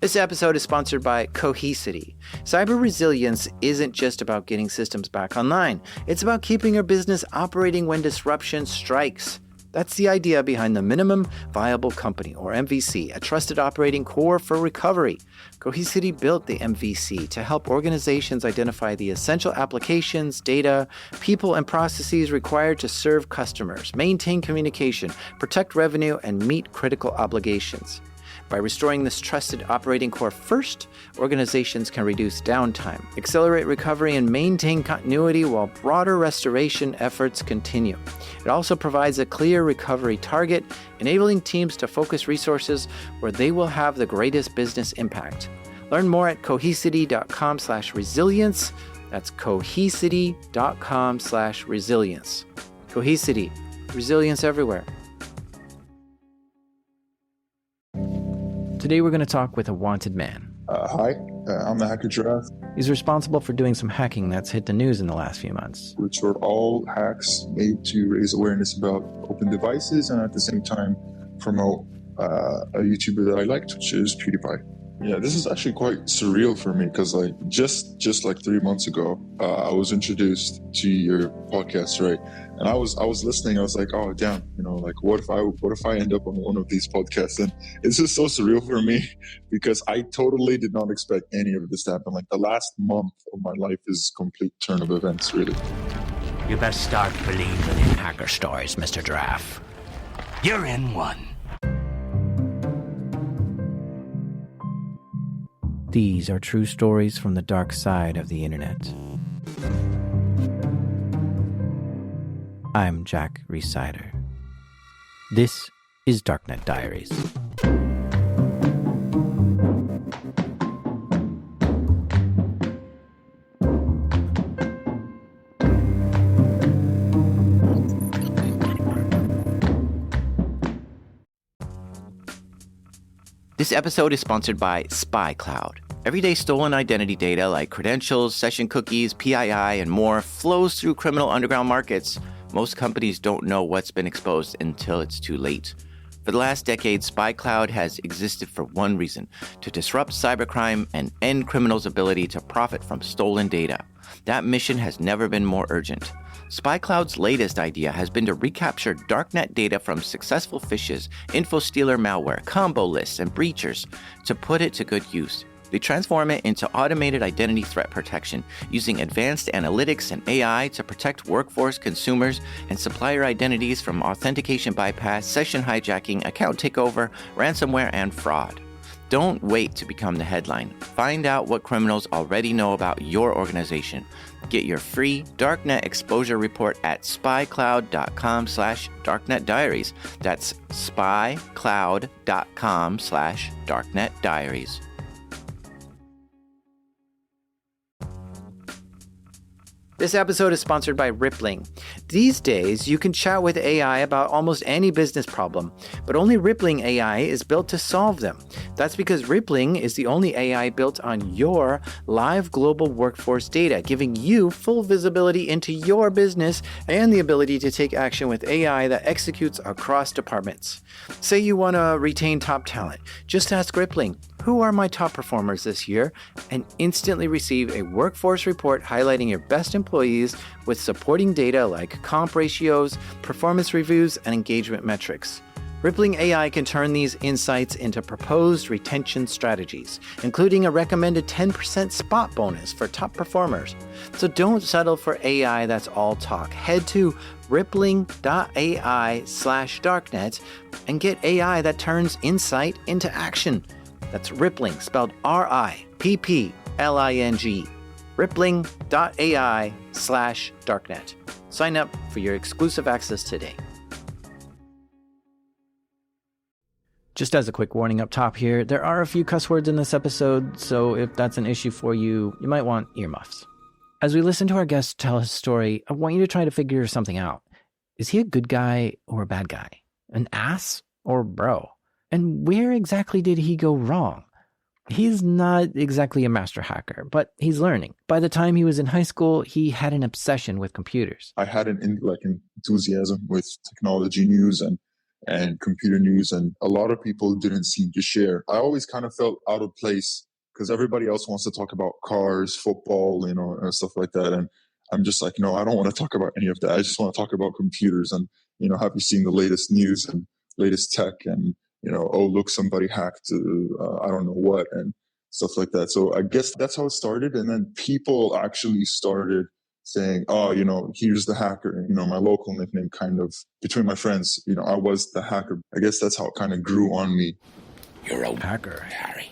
This episode is sponsored by Cohesity. Cyber resilience isn't just about getting systems back online. It's about keeping your business operating when disruption strikes. That's the idea behind the Minimum Viable Company, or MVC, a trusted operating core for recovery. Cohesity built the MVC to help organizations identify the essential applications, data, people, and processes required to serve customers, maintain communication, protect revenue, and meet critical obligations. By restoring this trusted operating core first, organizations can reduce downtime, accelerate recovery, and maintain continuity while broader restoration efforts continue. It also provides a clear recovery target, enabling teams to focus resources where they will have the greatest business impact. Learn more at cohesity.com/resilience. That's cohesity.com/resilience. Cohesity, resilience everywhere. Today we're going to talk with a wanted man. Hi, I'm the hacker Giraffe. He's responsible for doing some hacking that's hit the news in the last few months. Which were all hacks made to raise awareness about open devices and at the same time promote a YouTuber that I liked, which is PewDiePie. Yeah, this is actually quite surreal for me because like just like 3 months ago, I was introduced to your podcast, right? And I was listening. I was like, oh damn, like what if I end up on one of these podcasts? And it's just so surreal for me because I totally did not expect any of this to happen. Like the last month of my life is complete turn of events, really. You best start believing in hacker stories, Mr. Giraffe. You're in one. These are true stories from the dark side of the internet. I'm Jack Resider. This is Darknet Diaries. This episode is sponsored by SpyCloud. Everyday stolen identity data like credentials, session cookies, PII, and more flows through criminal underground markets. Most companies don't know what's been exposed until it's too late. For the last decade, SpyCloud has existed for one reason: to disrupt cybercrime and end criminals' ability to profit from stolen data. That mission has never been more urgent. SpyCloud's latest idea has been to recapture darknet data from successful phishes, info-stealer malware, combo lists, and breachers to put it to good use. They transform it into automated identity threat protection using advanced analytics and AI to protect workforce, consumers, and supplier identities from authentication bypass, session hijacking, account takeover, ransomware, and fraud. Don't wait to become the headline. Find out what criminals already know about your organization. Get your free Darknet exposure report at spycloud.com/darknetdiaries. That's spycloud.com/darknetdiaries. This episode is sponsored by Rippling. These days, you can chat with AI about almost any business problem, but only Rippling AI is built to solve them. That's because Rippling is the only AI built on your live global workforce data, giving you full visibility into your business and the ability to take action with AI that executes across departments. Say you want to retain top talent. Just ask Rippling, who are my top performers this year, and instantly receive a workforce report highlighting your best employees with supporting data like comp ratios, performance reviews, and engagement metrics. Rippling AI can turn these insights into proposed retention strategies, including a recommended 10% spot bonus for top performers. So don't settle for AI that's all talk. Head to rippling.ai/darknet and get AI that turns insight into action. That's Rippling, spelled RIPPLING. Rippling.ai/darknet. Sign up for your exclusive access today. Just as a quick warning up top here, there are a few cuss words in this episode, so if that's an issue for you, you might want earmuffs. As we listen to our guest tell his story, I want you to try to figure something out. Is he a good guy or a bad guy? An ass or bro? And where exactly did he go wrong? He's not exactly a master hacker, but he's learning. By the time he was in high school, he had an obsession with computers. I had an enthusiasm with technology news and and computer news, and a lot of people didn't seem to share. I always kind of felt out of place because everybody else wants to talk about cars, football, and stuff like that. And I'm just like, no, I don't want to talk about any of that. I just want to talk about computers and, have you seen the latest news and latest tech and, oh, look, somebody hacked, I don't know what, and stuff like that. So I guess that's how it started. And then people actually started saying, oh, here's the hacker. My local nickname kind of between my friends, I was the hacker. I guess that's how it kind of grew on me. You're a hacker, Harry.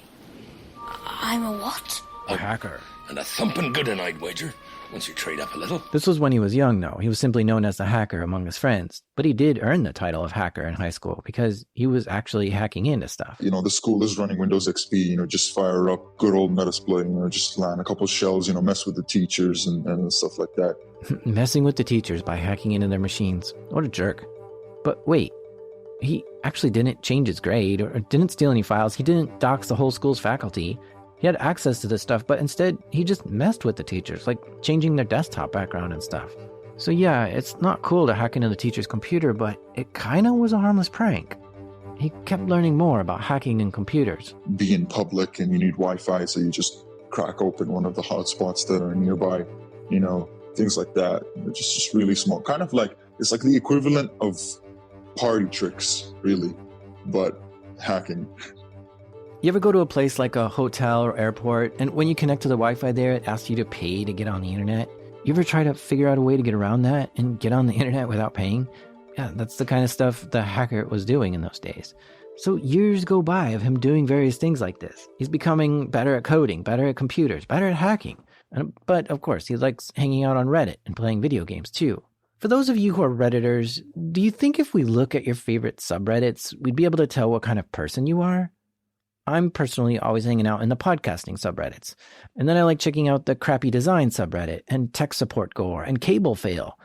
I'm a what? A hacker. And a thumping good one, I'd wager, once you trade up a little. This was when he was young, though. He was simply known as the hacker among his friends. But he did earn the title of hacker in high school because he was actually hacking into stuff. The school is running Windows XP, just fire up good old Metasploit, just land a couple shells, mess with the teachers and stuff like that. Messing with the teachers by hacking into their machines. What a jerk. But wait, he actually didn't change his grade or didn't steal any files. He didn't dox the whole school's faculty. He had access to this stuff, but instead he just messed with the teachers, like changing their desktop background and stuff. So yeah, it's not cool to hack into the teacher's computer, but it kind of was a harmless prank. He kept learning more about hacking in computers. Being public and you need Wi-Fi, so you just crack open one of the hotspots that are nearby, things like that. It's just really small. Kind of like, it's like the equivalent of party tricks, really, but hacking. You ever go to a place like a hotel or airport, and when you connect to the Wi-Fi there, it asks you to pay to get on the internet? You ever try to figure out a way to get around that and get on the internet without paying? Yeah, that's the kind of stuff the hacker was doing in those days. So years go by of him doing various things like this. He's becoming better at coding, better at computers, better at hacking. But of course, he likes hanging out on Reddit and playing video games too. For those of you who are Redditors, do you think if we look at your favorite subreddits, we'd be able to tell what kind of person you are? I'm personally always hanging out in the podcasting subreddits. And then I like checking out the crappy design subreddit and tech support gore and cable fail.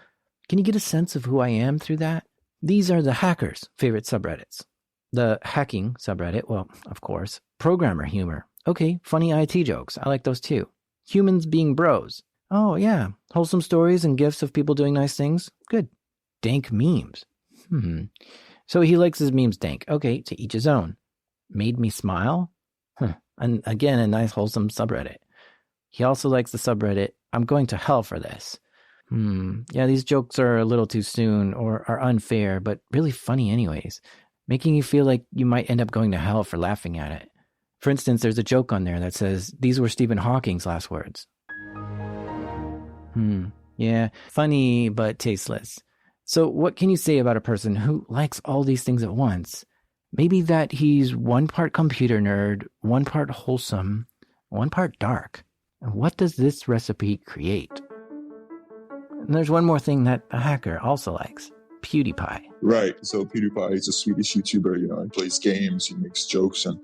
Can you get a sense of who I am through that? These are the hackers' favorite subreddits. The hacking subreddit, well, of course. Programmer humor. Okay, funny IT jokes. I like those too. Humans being bros. Oh yeah, wholesome stories and gifs of people doing nice things. Good. Dank memes. So he likes his memes dank. Okay, to each his own. Made me smile? And again, a nice wholesome subreddit. He also likes the subreddit, I'm going to hell for this. Yeah, these jokes are a little too soon or are unfair, but really funny anyways, making you feel like you might end up going to hell for laughing at it. For instance, there's a joke on there that says, these were Stephen Hawking's last words. Yeah, funny but tasteless. So what can you say about a person who likes all these things at once? Maybe that he's one part computer nerd, one part wholesome, one part dark. And what does this recipe create? And there's one more thing that a hacker also likes. PewDiePie. Right. So PewDiePie is a Swedish YouTuber, he plays games, he makes jokes, and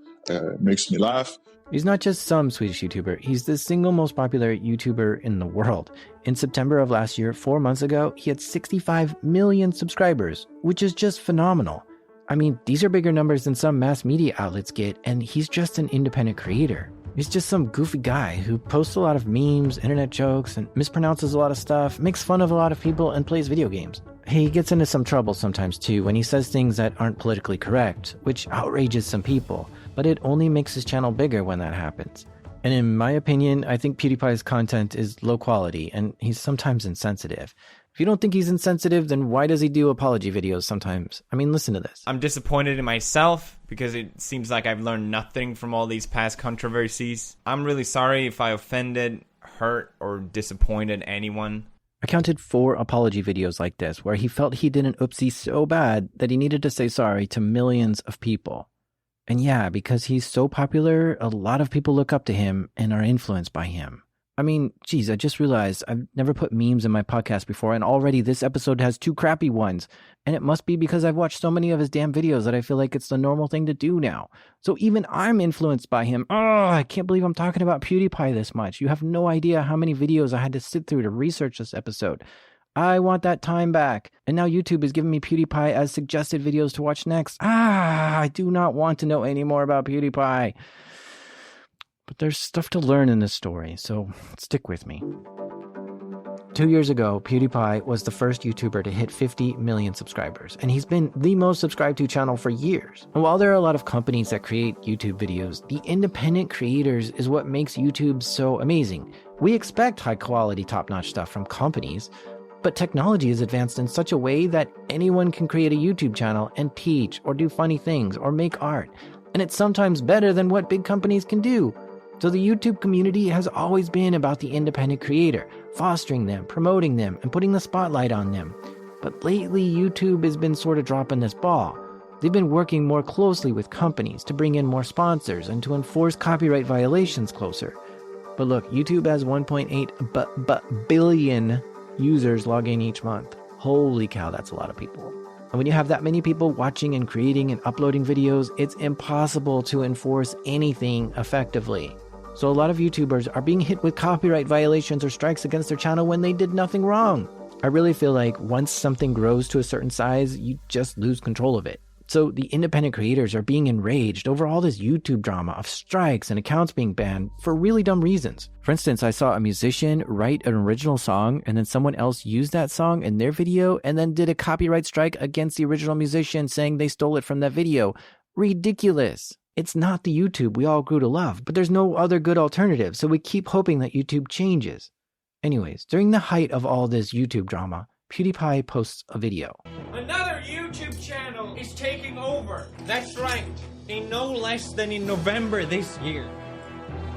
makes me laugh. He's not just some Swedish YouTuber. He's the single most popular YouTuber in the world. In September of last year, 4 months ago, he had 65 million subscribers, which is just phenomenal. I mean, these are bigger numbers than some mass media outlets get, and he's just an independent creator. He's just some goofy guy who posts a lot of memes, internet jokes, and mispronounces a lot of stuff, makes fun of a lot of people, and plays video games. He gets into some trouble sometimes too when he says things that aren't politically correct, which outrages some people, but it only makes his channel bigger when that happens. And in my opinion, I think PewDiePie's content is low quality, and he's sometimes insensitive. If you don't think he's insensitive, then why does he do apology videos sometimes? I mean, listen to this. I'm disappointed in myself because it seems like I've learned nothing from all these past controversies. I'm really sorry if I offended, hurt, or disappointed anyone. I counted 4 apology videos like this where he felt he did an oopsie so bad that he needed to say sorry to millions of people. And yeah, because he's so popular, a lot of people look up to him and are influenced by him. I mean, geez, I just realized I've never put memes in my podcast before, and already this episode has 2 crappy ones. And it must be because I've watched so many of his damn videos that I feel like it's the normal thing to do now. So even I'm influenced by him. Oh, I can't believe I'm talking about PewDiePie this much. You have no idea how many videos I had to sit through to research this episode. I want that time back. And now YouTube is giving me PewDiePie as suggested videos to watch next. I do not want to know any more about PewDiePie. But there's stuff to learn in this story, so stick with me. To 2 years ago, PewDiePie was the first YouTuber to hit 50 million subscribers, and he's been the most subscribed to channel for years. And while there are a lot of companies that create YouTube videos, the independent creators is what makes YouTube so amazing. We expect high-quality, top-notch stuff from companies, but technology is advanced in such a way that anyone can create a YouTube channel and teach or do funny things or make art. And it's sometimes better than what big companies can do. So the YouTube community has always been about the independent creator, fostering them, promoting them, and putting the spotlight on them. But lately, YouTube has been sort of dropping this ball. They've been working more closely with companies to bring in more sponsors and to enforce copyright violations closer. But look, YouTube has 1.8 billion users log in each month. Holy cow, that's a lot of people. And when you have that many people watching and creating and uploading videos, it's impossible to enforce anything effectively. So a lot of YouTubers are being hit with copyright violations or strikes against their channel when they did nothing wrong. I really feel like once something grows to a certain size, you just lose control of it. So the independent creators are being enraged over all this YouTube drama of strikes and accounts being banned for really dumb reasons. For instance, I saw a musician write an original song and then someone else used that song in their video and then did a copyright strike against the original musician saying they stole it from that video. Ridiculous. It's not the YouTube we all grew to love, but there's no other good alternative, so we keep hoping that YouTube changes. Anyways, during the height of all this YouTube drama, PewDiePie posts a video. Another YouTube channel is taking over. That's right. In no less than in November this year.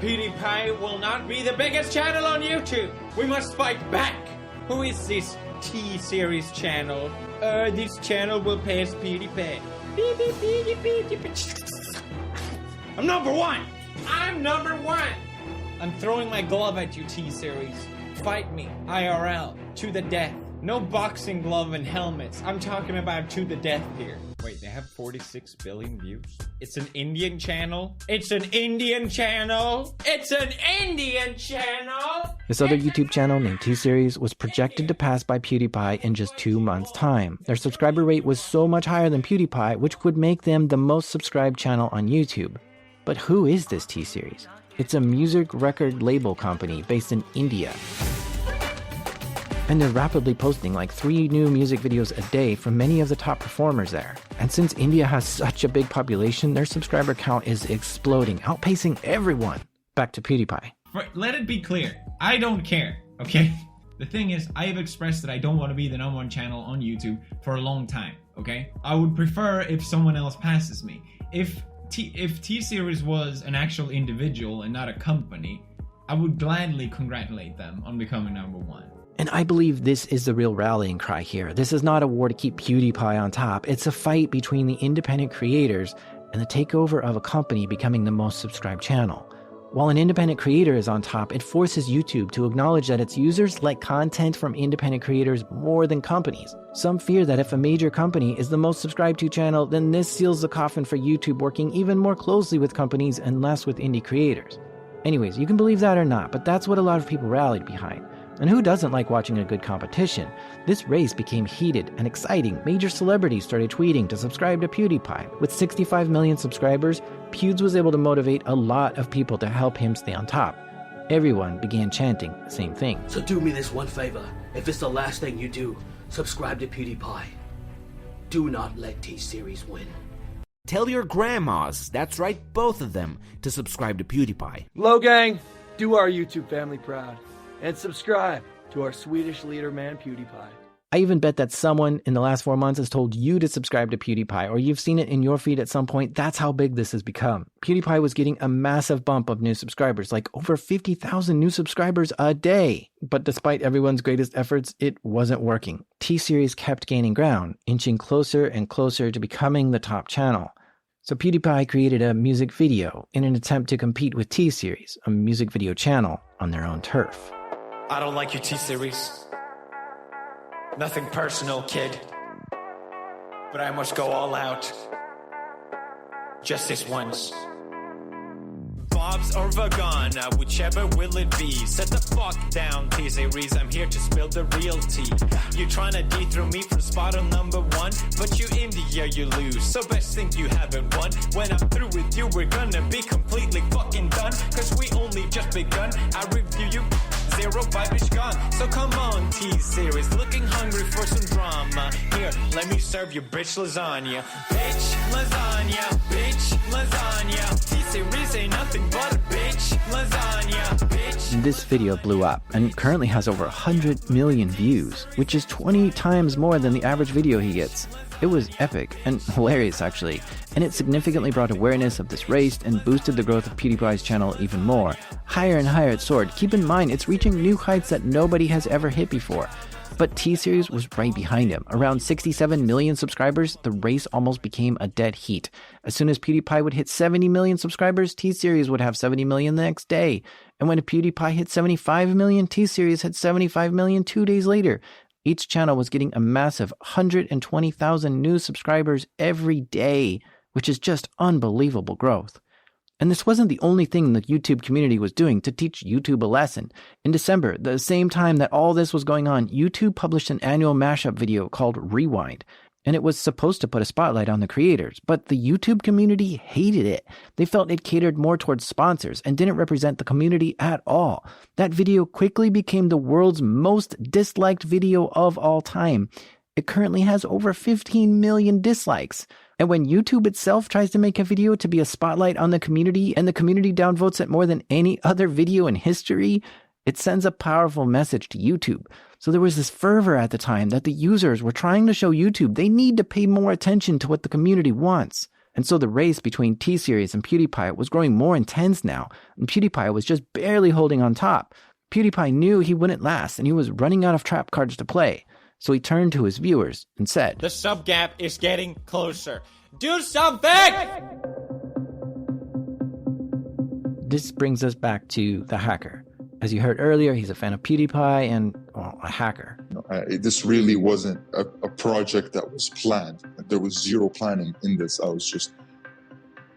PewDiePie will not be the biggest channel on YouTube. We must fight back. Who is this T-Series channel? This channel will pass PewDiePie. I'm number one. I'm number one. I'm throwing my glove at you, T-Series. Fight me, IRL, to the death. No boxing glove and helmets. I'm talking about to the death here. Wait, they have 46 billion views? It's an Indian channel? It's an Indian channel? It's an Indian channel? This other YouTube channel named T-Series was projected to pass by PewDiePie in just 2 months' time. Their subscriber rate was so much higher than PewDiePie, which would make them the most subscribed channel on YouTube. But who is this T-Series? It's a music record label company based in India. And they're rapidly posting like 3 new music videos a day from many of the top performers there. And since India has such a big population, their subscriber count is exploding, outpacing everyone. Back to PewDiePie. Let it be clear, I don't care, okay? The thing is, I have expressed that I don't want to be the #1 channel on YouTube for a long time, okay? I would prefer if someone else passes me. If T-Series was an actual individual and not a company, I would gladly congratulate them on becoming #1. And I believe this is the real rallying cry here. This is not a war to keep PewDiePie on top. It's a fight between the independent creators and the takeover of a company becoming the most subscribed channel. While an independent creator is on top, it forces YouTube to acknowledge that its users like content from independent creators more than companies. Some fear that if a major company is the most subscribed to channel, then this seals the coffin for YouTube working even more closely with companies and less with indie creators. Anyways, you can believe that or not, but that's what a lot of people rallied behind. And who doesn't like watching a good competition? This race became heated and exciting. Major celebrities started tweeting to subscribe to PewDiePie. With 65 million subscribers, Pewds was able to motivate a lot of people to help him stay on top. Everyone began chanting the same thing. So do me this one favor. If it's the last thing you do, subscribe to PewDiePie. Do not let T-Series win. Tell your grandmas, that's right, both of them, to subscribe to PewDiePie. Hello, gang. Do our YouTube family proud. And subscribe to our Swedish leader man PewDiePie. I even bet that someone in the last 4 months has told you to subscribe to PewDiePie, or you've seen it in your feed at some point. That's how big this has become. PewDiePie was getting a massive bump of new subscribers, like over 50,000 new subscribers a day. But despite everyone's greatest efforts, it wasn't working. T-Series kept gaining ground, inching closer and closer to becoming the top channel. So PewDiePie created a music video in an attempt to compete with T-Series, a music video channel on their own turf. I don't like your T-Series. Nothing personal, kid. But I must go all out. Just this once. Bob Vibes or Vagana, whichever will it be. Set the fuck down, T-Series, I'm here to spill the real tea. You tryna dethrone me from spot on number one, but you India, you lose, so best think you haven't won. When I'm through with you, we're gonna be completely fucking done, cause we only just begun. I review you, zero vibe is gone. So come on, T-Series, looking hungry for some drama. Here, let me serve you bitch lasagna. Bitch lasagna, bitch lasagna. T-Series ain't nothing but a bitch lasagna, bitch. This video blew up and currently has over 100 million views, which is 20 times more than the average video he gets. It was epic and hilarious actually, and it significantly brought awareness of this race and boosted the growth of PewDiePie's channel even more. Higher and higher it soared. Keep in mind, it's reaching new heights that nobody has ever hit before. But T-Series was right behind him. Around 67 million subscribers, the race almost became a dead heat. As soon as PewDiePie would hit 70 million subscribers, T-Series would have 70 million the next day. And when PewDiePie hit 75 million, T-Series had 75 million 2 days later. Each channel was getting a massive 120,000 new subscribers every day, which is just unbelievable growth. And this wasn't the only thing the YouTube community was doing to teach YouTube a lesson. In December, the same time that all this was going on, YouTube published an annual mashup video called Rewind. And it was supposed to put a spotlight on the creators, but the YouTube community hated it. They felt it catered more towards sponsors and didn't represent the community at all. That video quickly became the world's most disliked video of all time. It currently has over 15 million dislikes. And when YouTube itself tries to make a video to be a spotlight on the community and the community downvotes it more than any other video in history, it sends a powerful message to YouTube. So there was this fervor at the time that the users were trying to show YouTube they need to pay more attention to what the community wants. And so the race between T-Series and PewDiePie was growing more intense now, and PewDiePie was just barely holding on top. PewDiePie knew he wouldn't last, and he was running out of trap cards to play. So he turned to his viewers and said, "The sub gap is getting closer. Do something!" This brings us back to the hacker. As you heard earlier, he's a fan of PewDiePie and, well, a hacker. This really wasn't a project that was planned. There was zero planning in this. I was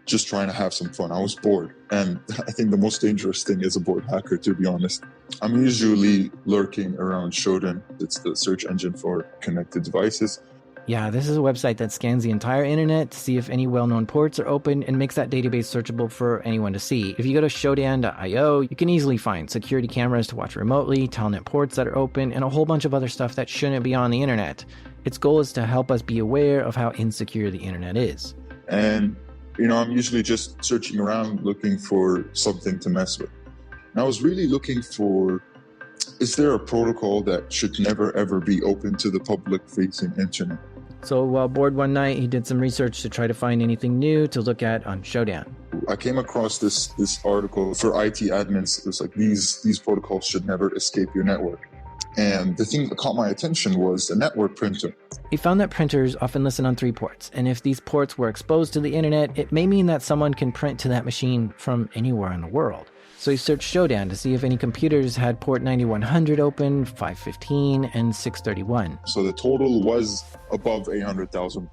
just trying to have some fun. I was bored. And I think the most dangerous thing is a bored hacker, to be honest. I'm usually lurking around Shodan. It's the search engine for connected devices. Yeah, this is a website that scans the entire internet to see if any well-known ports are open and makes that database searchable for anyone to see. If you go to shodan.io, you can easily find security cameras to watch remotely, telnet ports that are open, and a whole bunch of other stuff that shouldn't be on the internet. Its goal is to help us be aware of how insecure the internet is. And, I'm usually just searching around looking for something to mess with. And I was really looking for, is there a protocol that should never ever be open to the public-facing internet? So while bored one night, he did some research to try to find anything new to look at on Shodan. I came across this article for IT admins. It was like, these protocols should never escape your network. And the thing that caught my attention was the network printer. He found that printers often listen on 3 ports, and if these ports were exposed to the internet, it may mean that someone can print to that machine from anywhere in the world. So he searched Shodan to see if any computers had port 9100 open, 515, and 631. So the total was above 800,000.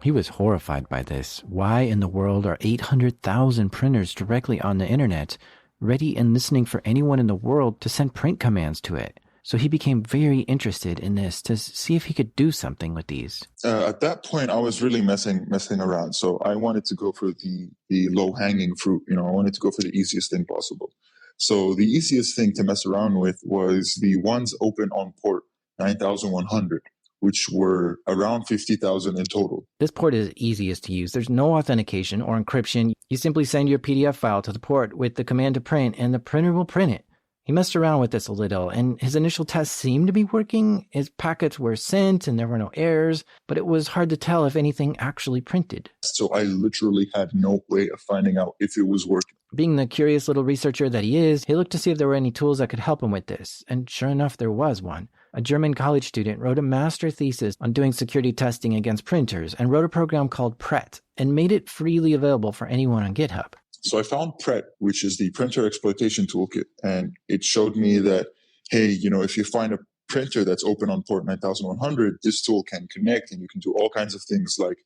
He was horrified by this. Why in the world are 800,000 printers directly on the internet, ready and listening for anyone in the world to send print commands to it? So he became very interested in this to see if he could do something with these. At that point, I was really messing around. So I wanted to go for the low-hanging fruit. I wanted to go for the easiest thing possible. So the easiest thing to mess around with was the ones open on port 9100, which were around 50,000 in total. This port is easiest to use. There's no authentication or encryption. You simply send your PDF file to the port with the command to print, and the printer will print it. He messed around with this a little, and his initial tests seemed to be working. His packets were sent, and there were no errors, but it was hard to tell if anything actually printed. So I literally had no way of finding out if it was working. Being the curious little researcher that he is, he looked to see if there were any tools that could help him with this, and sure enough, there was one. A German college student wrote a master thesis on doing security testing against printers and wrote a program called Pret and made it freely available for anyone on GitHub. So I found Pret, which is the printer exploitation toolkit, and it showed me that, hey, if you find a printer that's open on port 9100, this tool can connect and you can do all kinds of things like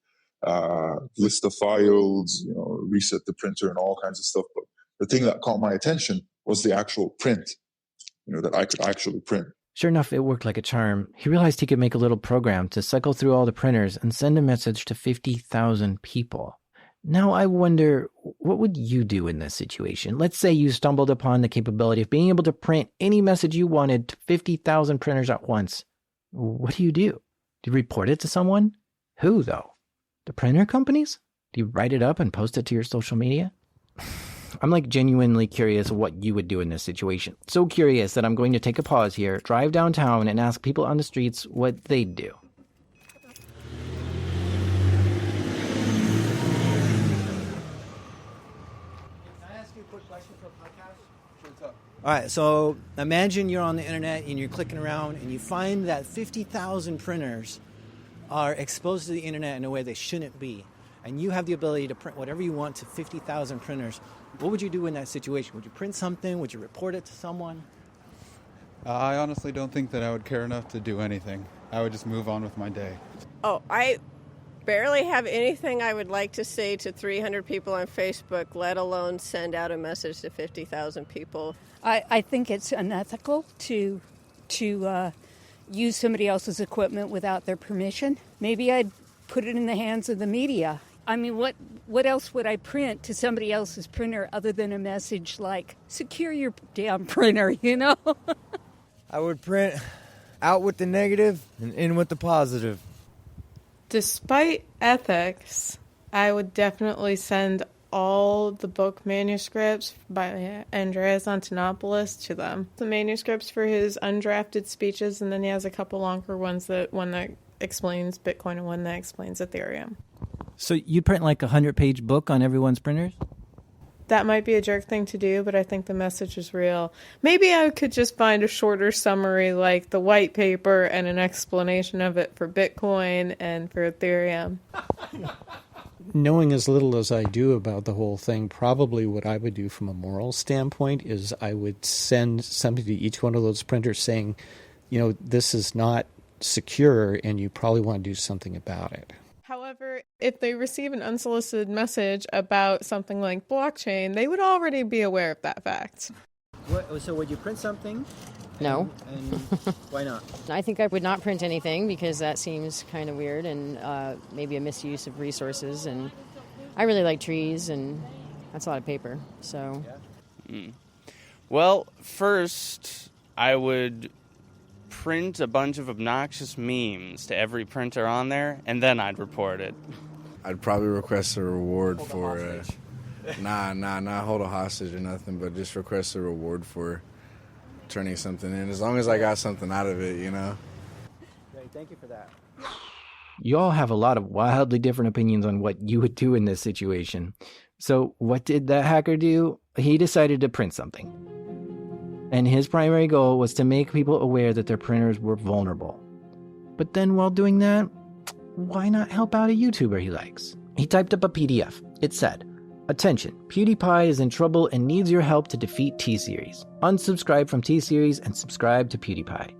list the files, reset the printer and all kinds of stuff. But the thing that caught my attention was the actual print, that I could actually print. Sure enough, it worked like a charm. He realized he could make a little program to cycle through all the printers and send a message to 50,000 people. Now I wonder, what would you do in this situation? Let's say you stumbled upon the capability of being able to print any message you wanted to 50,000 printers at once. What do? Do you report it to someone? Who, though? The printer companies? Do you write it up and post it to your social media? I'm genuinely curious what you would do in this situation. So curious that I'm going to take a pause here, drive downtown, and ask people on the streets what they'd do. All right, so imagine you're on the internet and you're clicking around and you find that 50,000 printers are exposed to the internet in a way they shouldn't be. And you have the ability to print whatever you want to 50,000 printers. What would you do in that situation? Would you print something? Would you report it to someone? I honestly don't think that I would care enough to do anything. I would just move on with my day. Oh, I barely have anything I would like to say to 300 people on Facebook, let alone send out a message to 50,000 people. I think it's unethical to use somebody else's equipment without their permission. Maybe I'd put it in the hands of the media. I mean, what else would I print to somebody else's printer other than a message like, secure your damn printer, I would print out with the negative and in with the positive. Despite ethics, I would definitely send all the book manuscripts by Andreas Antonopoulos to them. The manuscripts for his undrafted speeches, and then he has a couple longer ones, one that explains Bitcoin and one that explains Ethereum. So you'd print a 100-page book on everyone's printers? That might be a jerk thing to do, but I think the message is real. Maybe I could just find a shorter summary like the white paper and an explanation of it for Bitcoin and for Ethereum. Knowing as little as I do about the whole thing, probably what I would do from a moral standpoint is I would send something to each one of those printers saying, this is not secure and you probably want to do something about it. However, if they receive an unsolicited message about something like blockchain, they would already be aware of that fact. So would you print something? No. And why not? I think I would not print anything because that seems kind of weird and maybe a misuse of resources. And I really like trees, and that's a lot of paper. So. Well, first, I would print a bunch of obnoxious memes to every printer on there, and then I'd report it. I'd probably request a reward for not hold a hostage or nothing, but just request a reward for turning something in, as long as I got something out of it, Great, thank you for that. You all have a lot of wildly different opinions on what you would do in this situation. So what did that hacker do? He decided to print something. And his primary goal was to make people aware that their printers were vulnerable. But then while doing that, why not help out a YouTuber he likes? He typed up a PDF. It said, "Attention, PewDiePie is in trouble and needs your help to defeat T-Series. Unsubscribe from T-Series and subscribe to PewDiePie."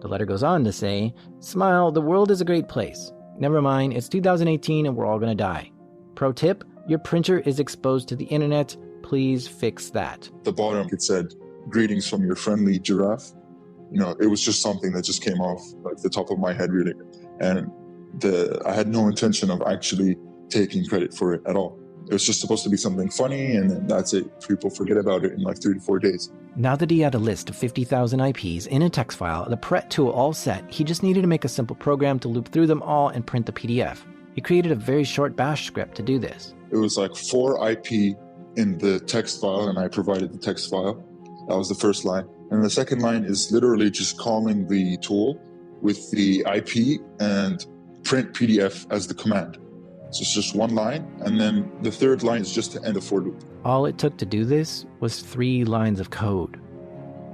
The letter goes on to say, "Smile, the world is a great place. Never mind, it's 2018 and we're all gonna die. Pro tip, your printer is exposed to the internet. Please fix that." At the bottom, it said, "Greetings from your friendly Giraffe." It was just something that just came off the top of my head, really. And I had no intention of actually taking credit for it at all. It was just supposed to be something funny, and then that's it. People forget about it in 3 to 4 days. Now that he had a list of 50,000 IPs in a text file, the Pret tool all set, he just needed to make a simple program to loop through them all and print the PDF. He created a very short bash script to do this. It was 4 IP in the text file, and I provided the text file. That was the first line. And the second line is literally just calling the tool with the IP and print PDF as the command. So it's just one line, and then the third line is just to end a for loop. All it took to do this was 3 lines of code.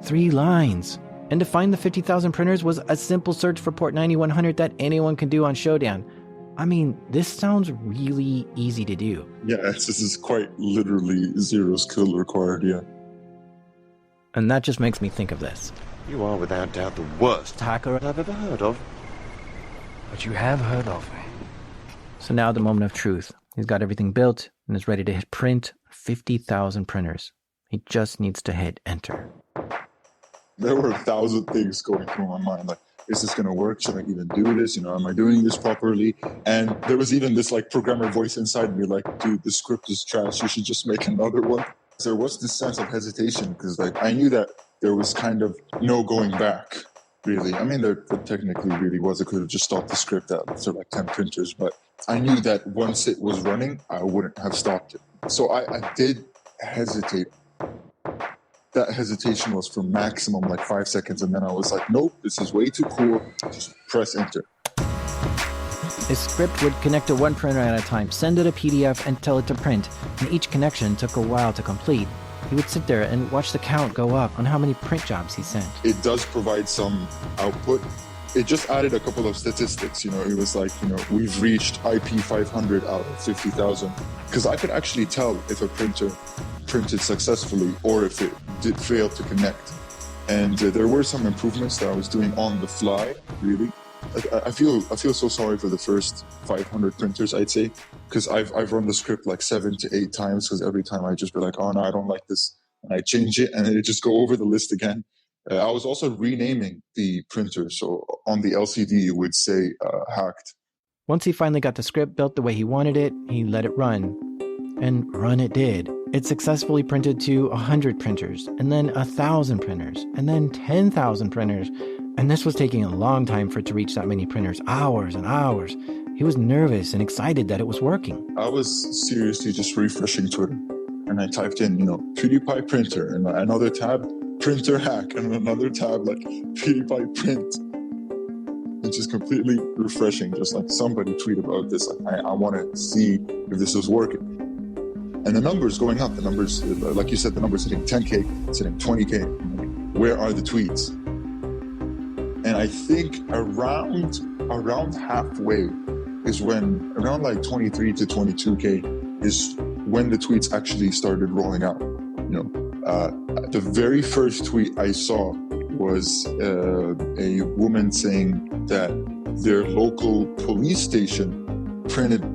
3 lines! And to find the 50,000 printers was a simple search for port 9100 that anyone can do on Showdown. I mean, this sounds really easy to do. Yeah, this is quite literally 0 skill required, yeah. And that just makes me think of this. You are without doubt the worst hacker I've ever heard of. But you have heard of me. So now the moment of truth. He's got everything built and is ready to hit print 50,000 printers. He just needs to hit enter. There were 1,000 things going through my mind. Like, is this going to work? Should I even do this? Am I doing this properly? And there was even this programmer voice inside me like, dude, the script is trash. You should just make another one. There was this sense of hesitation because I knew that there was kind of no going back, really. I mean, there technically really was. I could have just stopped the script after 10 printers, but I knew that once it was running, I wouldn't have stopped it. So I did hesitate. That hesitation was for maximum 5 seconds, and then I was like, nope, this is way too cool. Just press enter. His script would connect to one printer at a time, send it a PDF, and tell it to print, and each connection took a while to complete. He would sit there and watch the count go up on how many print jobs he sent. It does provide some output. It just added a couple of statistics. It was like, we've reached IP 500 out of 50,000. Because I could actually tell if a printer printed successfully or if it did fail to connect. And there were some improvements that I was doing on the fly, really. I feel so sorry for the first 500 printers, I'd say, because I've run the script 7 to 8 times, because every time I just be like, oh no, I don't like this, and I change it, and then it just go over the list again. I was also renaming the printer, so on the LCD it would say hacked. Once he finally got the script built the way he wanted it, he let it run. And run it did. It successfully printed to 100 printers, and then 1,000 printers, and then 10,000 printers. And this was taking a long time for it to reach that many printers, hours and hours. He was nervous and excited that it was working. I was seriously just refreshing Twitter, and I typed in, PewDiePie printer, and another tab, printer hack, and another tab, PewDiePie print. It's just completely refreshing, just somebody tweet about this. I want to see if this is working. And the numbers going up, the numbers, like you said, the numbers hitting 10K, it's hitting 20K. Where are the tweets? And I think around halfway is when, around 23 to 22K is when the tweets actually started rolling out. The very first tweet I saw was a woman saying that their local police station printed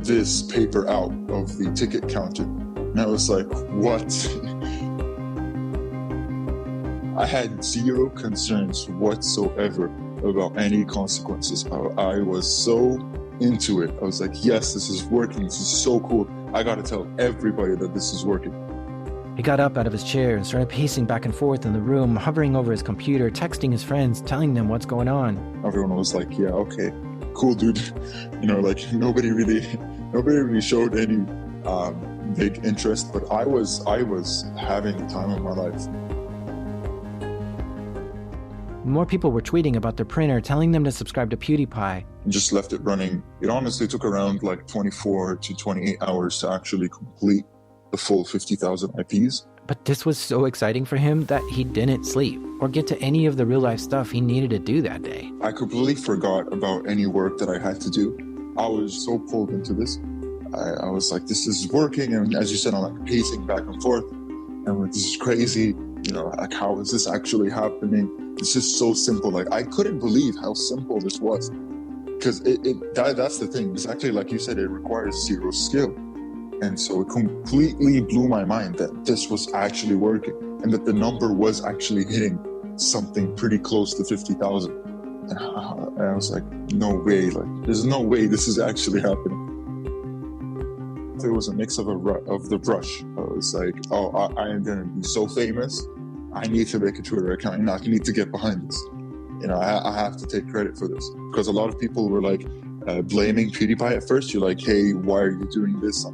this paper out of the ticket counter. And I was like, what? I had zero concerns whatsoever about any consequences. I was so into it. I was like, yes, this is working. This is so cool. I gotta tell everybody that this is working. He got up out of his chair and started pacing back and forth in the room, hovering over his computer, texting his friends, telling them what's going on. Everyone was like, yeah, okay, cool, dude. Nobody really showed any big interest, but I was having the time of my life. More people were tweeting about their printer, telling them to subscribe to PewDiePie. Just left it running. It honestly took around 24 to 28 hours to actually complete the full 50,000 IPs. But this was so exciting for him that he didn't sleep or get to any of the real life stuff he needed to do that day. I completely forgot about any work that I had to do. I was so pulled into this. I was like, this is working. And as you said, I'm pacing back and forth. And I'm like, this is crazy. How is this actually happening? This is so simple. I couldn't believe how simple this was. Because that's the thing. Exactly like you said, it requires zero skill. And so it completely blew my mind that this was actually working and that the number was actually hitting something pretty close to 50,000. And I was like, no way, there's no way this is actually happening. There was a mix of the rush. I was like, oh, I am going to be so famous. I need to make a Twitter account and I need to get behind this. I have to take credit for this. Because a lot of people were blaming PewDiePie at first. You're like, hey, why are you doing this?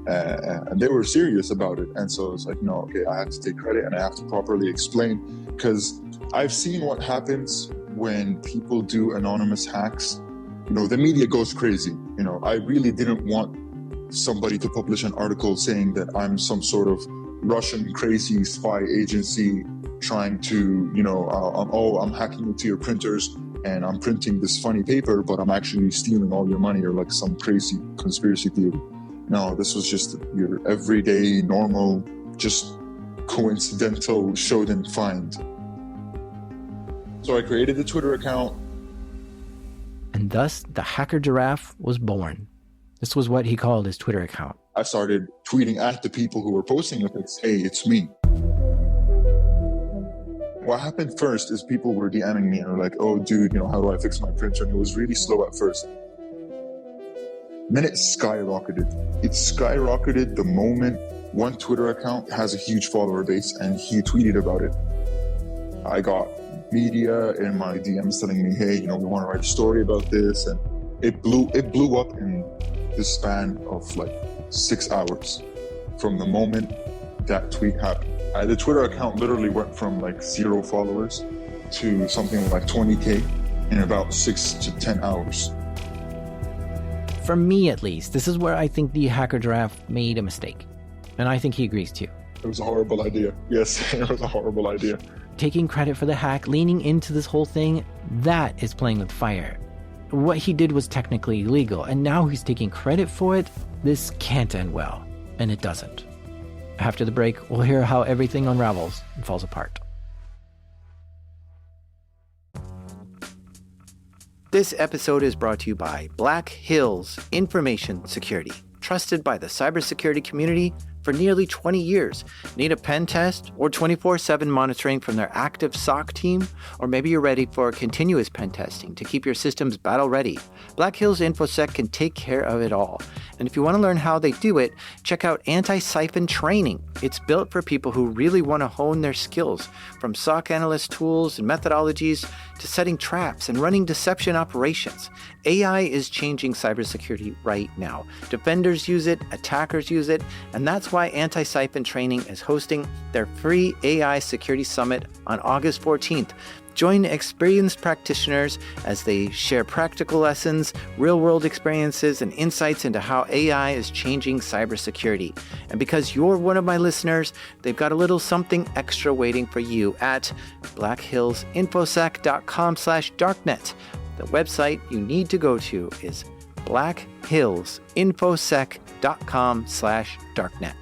And they were serious about it. And so I was like, no, okay, I have to take credit and I have to properly explain, because I've seen what happens when people do anonymous hacks. The media goes crazy. I really didn't want somebody to publish an article saying that I'm some sort of Russian crazy spy agency trying to, I'm hacking into your printers and I'm printing this funny paper, but I'm actually stealing all your money, or some crazy conspiracy theory. No, this was just your everyday, normal, just coincidental show and find. So I created the Twitter account. And thus, the hacker Giraffe was born. This was what he called his Twitter account. I started tweeting at the people who were posting it. Hey, it's me. What happened first is people were DMing me and were like, oh, dude, how do I fix my printer? And it was really slow at first. Then it skyrocketed. It skyrocketed the moment one Twitter account has a huge follower base and he tweeted about it. I got media in my DMs telling me, hey, we want to write a story about this. And it blew up in the span of like 6 hours from the moment that tweet happened. The Twitter account literally went from like 0 followers to something like 20K in about 6 to 10 hours. For me, at least, this is where I think the hacker Giraffe made a mistake. And I think he agrees too. It was a horrible idea. Yes, it was a horrible idea. Taking credit for the hack, leaning into this whole thing, that is playing with fire. What he did was technically illegal, and now he's taking credit for it. This can't end well, and it doesn't. After the break, we'll hear how everything unravels and falls apart. This episode is brought to you by Black Hills Information Security, trusted by the cybersecurity community for nearly 20 years. Need a pen test or 24/7 monitoring from their active SOC team? Or maybe you're ready for continuous pen testing to keep your systems battle ready. Black Hills InfoSec can take care of it all. And if you want to learn how they do it, check out Anti-Siphon Training. It's built for people who really want to hone their skills, from SOC analyst tools and methodologies to setting traps and running deception operations. AI is changing cybersecurity right now. Defenders use it, attackers use it, and that's why Anti-Siphon Training is hosting their free AI Security Summit on August 14th. Join experienced practitioners as they share practical lessons, real-world experiences, and insights into how AI is changing cybersecurity. And because you're one of my listeners, they've got a little something extra waiting for you at blackhillsinfosec.com/darknet. The website you need to go to is blackhillsinfosec.com/darknet.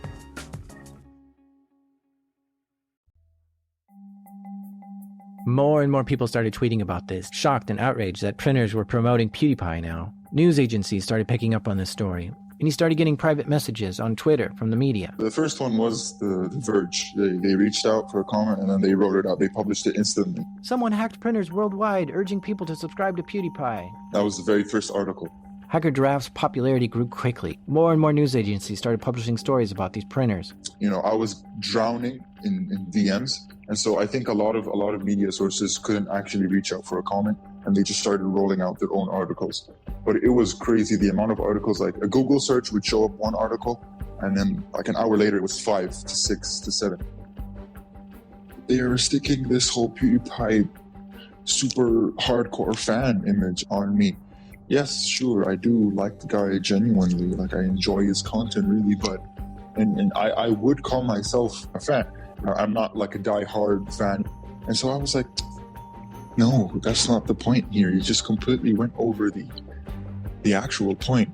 More and more people started tweeting about this, shocked and outraged that printers were promoting PewDiePie now. News agencies started picking up on this story, and he started getting private messages on Twitter from the media. The first one was the Verge. They reached out for a comment and then they wrote it out. They published it instantly. Someone hacked printers worldwide, urging people to subscribe to PewDiePie. That was the very first article. Hacker Giraffe's popularity grew quickly. More and more news agencies started publishing stories about these printers. I was drowning in DMs. And so I think a lot of media sources couldn't actually reach out for a comment, and they just started rolling out their own articles. But it was crazy, the amount of articles. Like a Google search would show up one article, and then like an hour later it was 5 to 6 to 7. They are sticking this whole PewDiePie super hardcore fan image on me. Yes, sure, I do like the guy genuinely, like I enjoy his content really, but and I would call myself a fan. I'm not like a die-hard fan. And so I was like, no, that's not the point here. You just completely went over the actual point,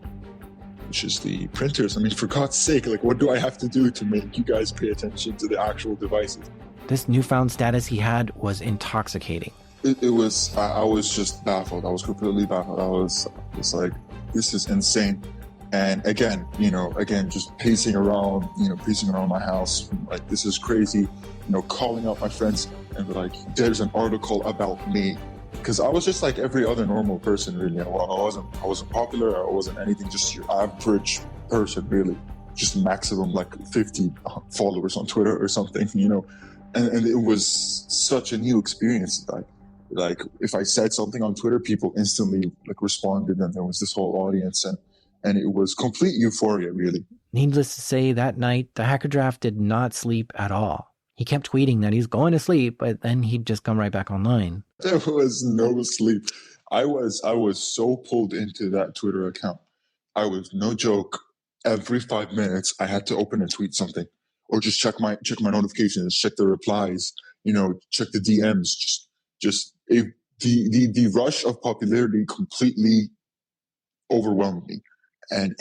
which is the printers. I mean, for God's sake, like, what do I have to do to make you guys pay attention to the actual devices? This newfound status he had was intoxicating. It was, I was just baffled. I was completely baffled. I was like, this is insane. And again, just pacing around my house, like, this is crazy, calling out my friends and be like, there's an article about me. Because I was just like every other normal person, really. I wasn't popular, I wasn't anything, just your average person, really. Just maximum like 50 followers on Twitter or something, and it was such a new experience. Like if I said something on Twitter, people instantly like responded, and there was this whole audience, and it was complete euphoria, really. Needless to say, that night, the Hacker Giraffe did not sleep at all. He kept tweeting that he's going to sleep, but then he'd just come right back online. There was no sleep. I was so pulled into that Twitter account. I was, no joke, every 5 minutes I had to open and tweet something, or just check my notifications, check the replies, check the DMs. The rush of popularity completely overwhelmed me. And